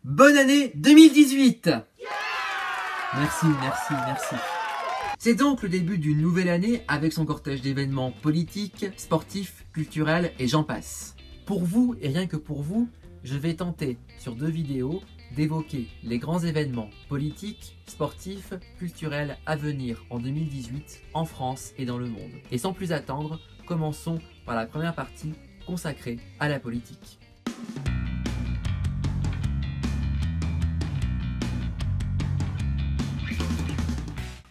Bonne année 2018! Merci, merci, merci. C'est donc le début d'une nouvelle année avec son cortège d'événements politiques, sportifs, culturels et j'en passe. Pour vous, et rien que pour vous, je vais tenter sur 2 vidéos d'évoquer les grands événements politiques, sportifs, culturels à venir en 2018 en France et dans le monde. Et sans plus attendre, commençons par la première partie consacrée à la politique.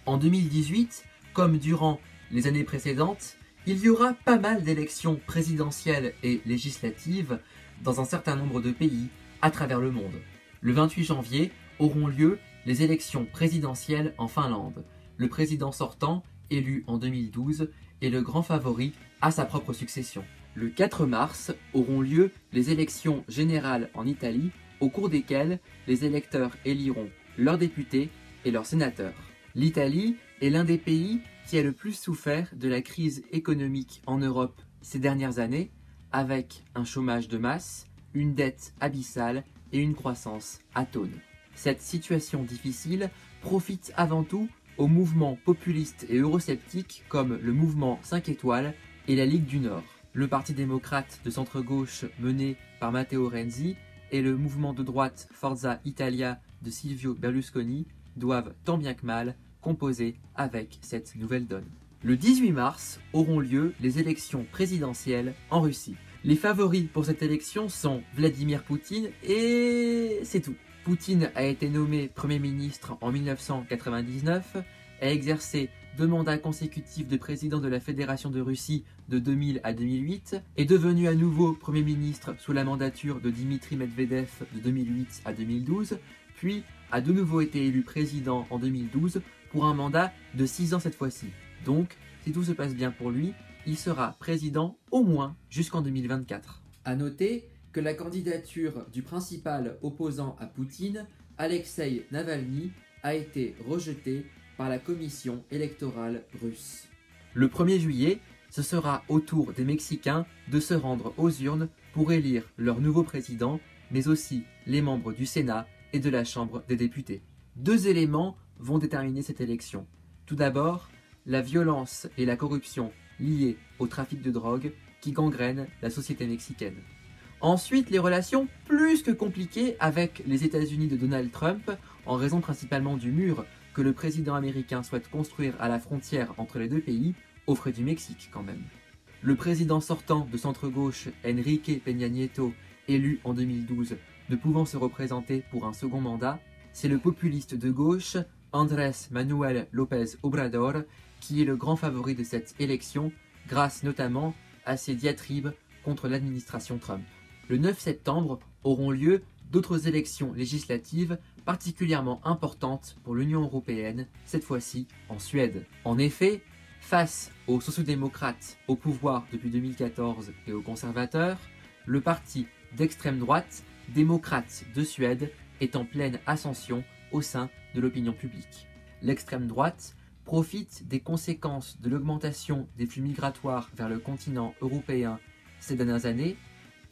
En 2018, comme durant les années précédentes, il y aura pas mal d'élections présidentielles et législatives dans un certain nombre de pays à travers le monde. Le 28 janvier auront lieu les élections présidentielles en Finlande. Le président sortant, élu en 2012, est le grand favori à sa propre succession. Le 4 mars auront lieu les élections générales en Italie, au cours desquelles les électeurs éliront leurs députés et leurs sénateurs. L'Italie est l'un des pays qui a le plus souffert de la crise économique en Europe ces dernières années, avec un chômage de masse, une dette abyssale et une croissance atone. Cette situation difficile profite avant tout aux mouvements populistes et eurosceptiques comme le mouvement 5 étoiles et la Ligue du Nord. Le parti démocrate de centre-gauche mené par Matteo Renzi et le mouvement de droite Forza Italia de Silvio Berlusconi doivent tant bien que mal composer avec cette nouvelle donne. Le 18 mars auront lieu les élections présidentielles en Russie. Les favoris pour cette élection sont Vladimir Poutine et c'est tout. Poutine a été nommé Premier ministre en 1999, a exercé 2 mandats consécutifs de président de la Fédération de Russie de 2000 à 2008, est devenu à nouveau Premier ministre sous la mandature de Dmitri Medvedev de 2008 à 2012, puis a de nouveau été élu président en 2012 pour un mandat de 6 ans cette fois-ci. Donc, si tout se passe bien pour lui, il sera président au moins jusqu'en 2024. A noter que la candidature du principal opposant à Poutine, Alexei Navalny, a été rejetée par la commission électorale russe. Le 1er juillet, ce sera au tour des Mexicains de se rendre aux urnes pour élire leur nouveau président, mais aussi les membres du Sénat et de la Chambre des députés. 2 éléments vont déterminer cette élection. Tout d'abord, la violence et la corruption liées au trafic de drogue qui gangrènent la société mexicaine. Ensuite, les relations plus que compliquées avec les États-Unis de Donald Trump, en raison principalement du mur que le président américain souhaite construire à la frontière entre les 2 pays, aux frais du Mexique quand même. Le président sortant de centre-gauche, Enrique Peña Nieto, élu en 2012, ne pouvant se représenter pour un second mandat, c'est le populiste de gauche, Andrés Manuel López Obrador, qui est le grand favori de cette élection, grâce notamment à ses diatribes contre l'administration Trump. Le 9 septembre auront lieu d'autres élections législatives particulièrement importantes pour l'Union européenne, cette fois-ci en Suède. En effet, face aux sociodémocrates au pouvoir depuis 2014 et aux conservateurs, le parti d'extrême droite, démocrate de Suède, est en pleine ascension au sein de l'opinion publique. L'extrême droite profite des conséquences de l'augmentation des flux migratoires vers le continent européen ces dernières années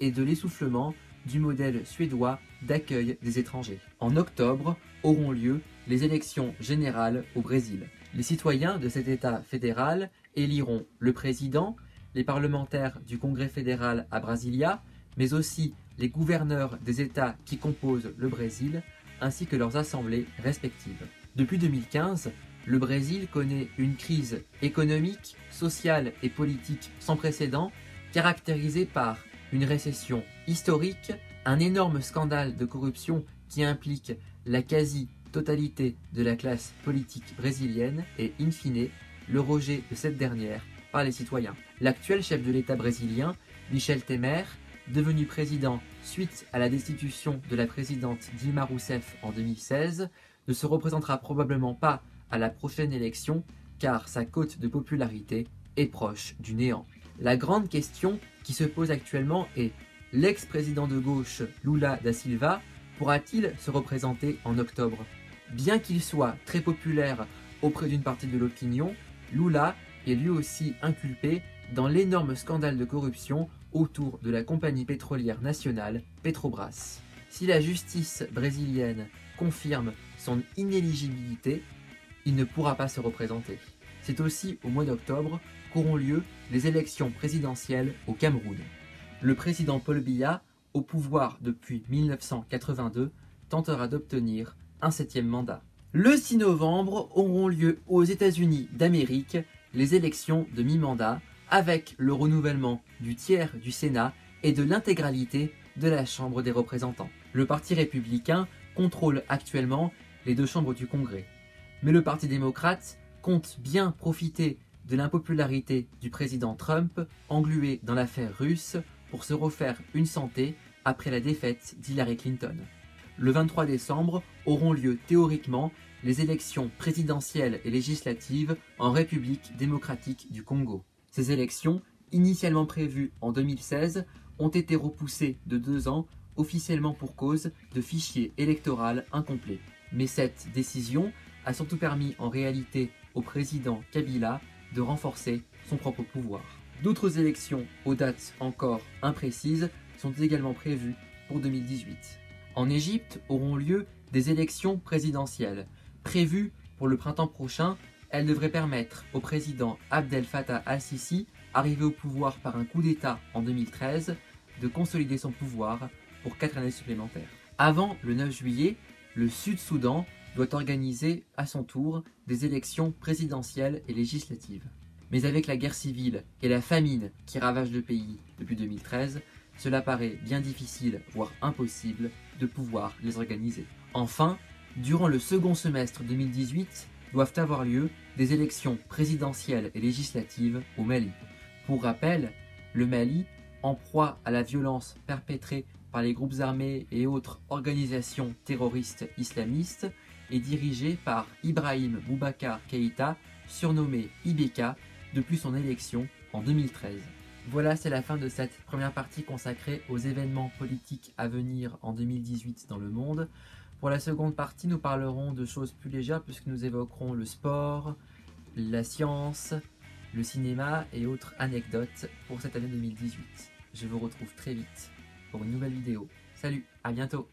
et de l'essoufflement du modèle suédois d'accueil des étrangers. En octobre auront lieu les élections générales au Brésil. Les citoyens de cet État fédéral éliront le président, les parlementaires du Congrès fédéral à Brasilia, mais aussi les gouverneurs des États qui composent le Brésil, ainsi que leurs assemblées respectives. Depuis 2015, le Brésil connaît une crise économique, sociale et politique sans précédent, caractérisée par une récession historique, un énorme scandale de corruption qui implique la quasi-totalité de la classe politique brésilienne et, in fine, le rejet de cette dernière par les citoyens. L'actuel chef de l'État brésilien, Michel Temer, devenu président suite à la destitution de la présidente Dilma Rousseff en 2016, ne se représentera probablement pas à la prochaine élection car sa cote de popularité est proche du néant. La grande question qui se pose actuellement est: l'ex-président de gauche Lula da Silva pourra-t-il se représenter en octobre? Bien qu'il soit très populaire auprès d'une partie de l'opinion, Lula est lui aussi inculpé dans l'énorme scandale de corruption autour de la compagnie pétrolière nationale Petrobras. Si la justice brésilienne confirme son inéligibilité, il ne pourra pas se représenter. C'est aussi au mois d'octobre qu'auront lieu les élections présidentielles au Cameroun. Le président Paul Biya, au pouvoir depuis 1982, tentera d'obtenir un 7e mandat. Le 6 novembre auront lieu aux États-Unis d'Amérique les élections de mi-mandat avec le renouvellement du tiers du Sénat et de l'intégralité de la Chambre des représentants. Le Parti républicain contrôle actuellement les 2 chambres du Congrès. Mais le Parti démocrate compte bien profiter de l'impopularité du président Trump, englué dans l'affaire russe, pour se refaire une santé après la défaite d'Hillary Clinton. Le 23 décembre auront lieu théoriquement les élections présidentielles et législatives en République démocratique du Congo. Ces élections, initialement prévues en 2016, ont été repoussées de 2 ans, officiellement pour cause de fichier électoral incomplet. Mais cette décision a surtout permis en réalité au président Kabila de renforcer son propre pouvoir. D'autres élections aux dates encore imprécises sont également prévues pour 2018. En Égypte auront lieu des élections présidentielles. Prévues pour le printemps prochain, elles devraient permettre au président Abdel Fattah al-Sisi, arrivé au pouvoir par un coup d'État en 2013, de consolider son pouvoir pour 4 années supplémentaires. Avant le 9 juillet, le Sud-Soudan doit organiser à son tour des élections présidentielles et législatives. Mais avec la guerre civile et la famine qui ravagent le pays depuis 2013, cela paraît bien difficile, voire impossible, de pouvoir les organiser. Enfin, durant le second semestre 2018, doivent avoir lieu des élections présidentielles et législatives au Mali. Pour rappel, le Mali, en proie à la violence perpétrée par les groupes armés et autres organisations terroristes islamistes, est dirigé par Ibrahim Boubacar Keïta, surnommé Ibeka, depuis son élection en 2013. Voilà, c'est la fin de cette première partie consacrée aux événements politiques à venir en 2018 dans le monde. Pour la seconde partie, nous parlerons de choses plus légères puisque nous évoquerons le sport, la science, le cinéma et autres anecdotes pour cette année 2018. Je vous retrouve très vite pour une nouvelle vidéo. Salut, à bientôt!